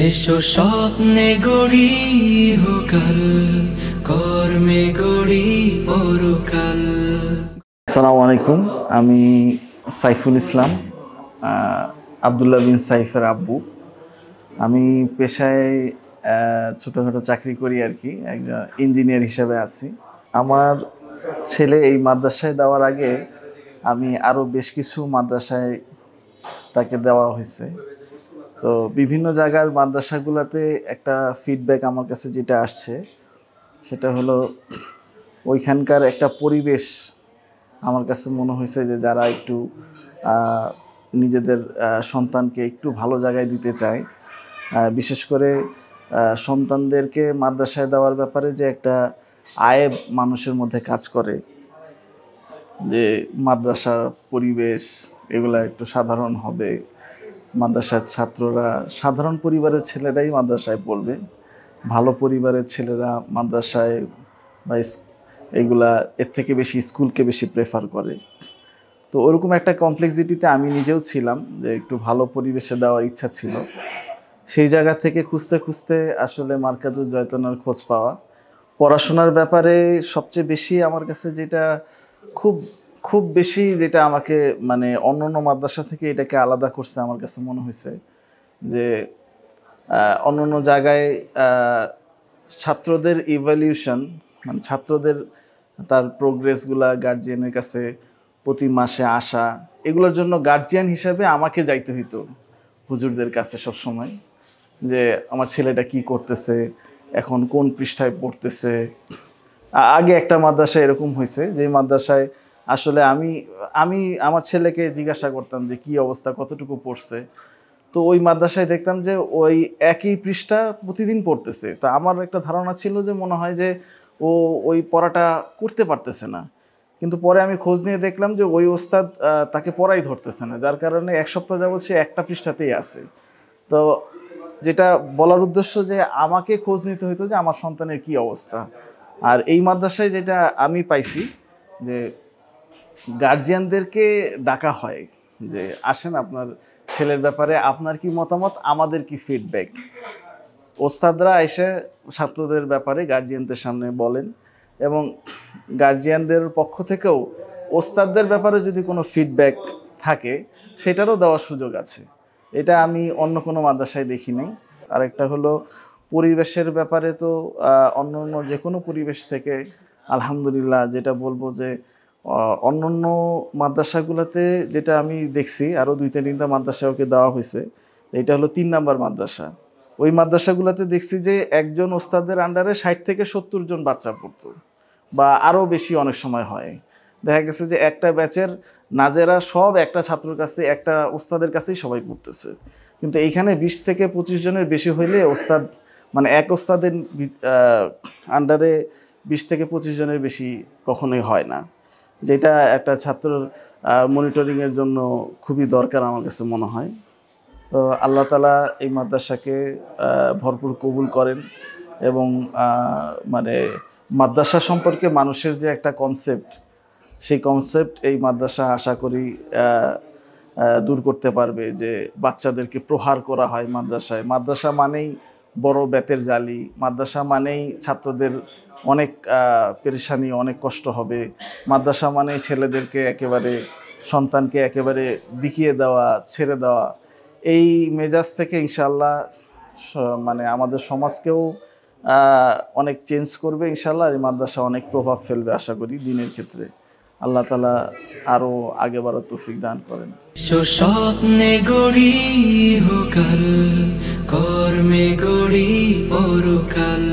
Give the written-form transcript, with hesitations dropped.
এসো স্বপ্নে গড়ি ইহকাল, কর্মে গড়ি পরকাল। আসসালামু আলাইকুম, আমি সাইফুল ইসলাম, আব্দুল্লাহ বিন সাইফের আব্বু। আমি পেশায় ছোটোখাটো চাকরি করি আর কি, একজন ইঞ্জিনিয়ার হিসেবে আছি। আমার ছেলে এই মাদ্রাসায় দেওয়ার আগে আমি আরও বেশ কিছু মাদ্রাসায় তাকে দেওয়া হয়েছে। তো বিভিন্ন জায়গার মাদ্রাসাগুলোতে একটা ফিডব্যাক আমার কাছে যেটা আসছে সেটা হলো ওইখানকার একটা পরিবেশ আমার কাছে মনে হয়েছে যে যারা একটু নিজেদের সন্তানকে একটু ভালো জায়গায় দিতে চায়, বিশেষ করে সন্তানদেরকে মাদ্রাসায় দেওয়ার ব্যাপারে যে একটা আয়েব মানুষের মধ্যে কাজ করে, যে মাদ্রাসা পরিবেশ এগুলা একটু সাধারণ হবে, মাদ্রাসার ছাত্ররা সাধারণ পরিবারের ছেলেরাই মাদ্রাসায় পড়বে, ভালো পরিবারের ছেলেরা মাদ্রাসায় বা এগুলা এর থেকে বেশি স্কুলকে বেশি প্রেফার করে। তো ওরকম একটা কমপ্লেক্সিটিতে আমি নিজেও ছিলাম, যে একটু ভালো পরিবেশে দেওয়ার ইচ্ছা ছিল। সেই জায়গা থেকে খুঁজতে খুঁজতে আসলে মার্কাজুল জয়তুনার খোঁজ পাওয়া। পড়াশোনার ব্যাপারে সবচেয়ে বেশি আমার কাছে যেটা খুব বেশি যেটা আমাকে মানে অন্য মাদ্রাসা থেকে এটাকে আলাদা করছে, আমার কাছে মনে হয়েছে যে অন্য জায়গায় ছাত্রদের ইভ্যালিউশন, মানে ছাত্রদের তার প্রোগ্রেসগুলা গার্জিয়ানের কাছে প্রতি মাসে আসা, এগুলোর জন্য গার্জিয়ান হিসাবে আমাকে যাইতে হইতো হুজুরদের কাছে সব সময়, যে আমার ছেলেটা কি করতেছে, এখন কোন পৃষ্ঠায় পড়তেছে। আগে একটা মাদ্রাসায় এরকম হয়েছে যে মাদ্রাসায় আসলে আমি আমার ছেলেকে জিজ্ঞাসা করতাম যে কি অবস্থা, কতটুকু পড়ছে। তো ওই মাদ্রাসায় দেখতাম যে ওই একই পৃষ্ঠা প্রতিদিন পড়তেছে। তো আমার একটা ধারণা ছিল যে মনে হয় যে ও ওই পড়াটা করতে পারতেছে না, কিন্তু পরে আমি খোঁজ নিয়ে দেখলাম যে ওই ওস্তাদ তাকে পড়াই ধরতেছে না, যার কারণে এক সপ্তাহ যাবৎ সে একটা পৃষ্ঠাতেই আছে। তো যেটা বলার উদ্দেশ্য যে আমাকে খোঁজ নিতে হতো যে আমার সন্তানের কি অবস্থা। আর এই মাদ্রাসায় যেটা আমি পাইছি যে গার্জিয়ানদেরকে ডাকা হয় যে আসেন, আপনার ছেলের ব্যাপারে আপনার কি মতামত, আমাদের কি ফিডব্যাক। ওস্তাদরা এসে ছাত্রদের ব্যাপারে গার্জিয়ানদের সামনে বলেন, এবং গার্জিয়ানদের পক্ষ থেকেও ওস্তাদদের ব্যাপারে যদি কোনো ফিডব্যাক থাকে সেটারও দেওয়ার সুযোগ আছে। এটা আমি অন্য কোনো মাদ্রাসায় দেখি নাই। আরেকটা হলো পরিবেশের ব্যাপারে, তো অন্য যে কোনো পরিবেশ থেকে আলহামদুলিল্লাহ যেটা বলবো যে অন্য মাদ্রাসাগুলোতে যেটা আমি দেখছি, আরও 2-3টা মাদ্রাসা ওকে দেওয়া হয়েছে, এটা হলো 3 নাম্বার মাদ্রাসা। ওই মাদ্রাসাগুলোতে দেখছি যে একজন ওস্তাদের আন্ডারে 60 থেকে 70 জন বাচ্চা পড়তো, বা আরও বেশি অনেক সময় হয়। দেখা গেছে যে একটা ব্যাচের নাজেরা সব একটা ছাত্রের কাছে, একটা ওস্তাদের কাছেই সবাই পড়তেছে। কিন্তু এইখানে 20 থেকে 25 জনের বেশি হইলে ওস্তাদ, মানে এক ওস্তাদের আন্ডারে 20 থেকে 25 জনের বেশি কখনোই হয় না, যেটা একটা ছাত্রর মনিটরিংয়ের জন্য খুবই দরকার আমার কাছে মনে হয়। তো আল্লাহ তাআলা এই মাদ্রাসাকে ভরপুর কবুল করেন, এবং মানে মাদ্রাসা সম্পর্কে মানুষের যে একটা কনসেপ্ট, সেই কনসেপ্ট এই মাদ্রাসা আশা করি দূর করতে পারবে। যে বাচ্চাদেরকে প্রহার করা হয় মাদ্রাসায়, মাদ্রাসা মানেই বড় বেতের জালি, মাদ্রাসা মানেই ছাত্রদের অনেক পেরেশানি, অনেক কষ্ট হবে, মাদ্রাসা মানেই ছেলেদেরকে একেবারে, সন্তানকে একেবারে বিকিয়ে দেওয়া, ছেড়ে দেওয়া। এই মেজাজ থেকে ইনশাআল্লাহ মানে আমাদের সমাজকেও অনেক চেঞ্জ করবে ইনশাআল্লাহ। এই মাদ্রাসা অনেক প্রভাব ফেলবে আশা করি দিনের ক্ষেত্রে। আল্লাহ তাআলা আরও আগে বাড়ার তৌফিক দান করেন। স্বপ্নে গড়ি ইহকাল, কর্মে গড়ি পরকাল।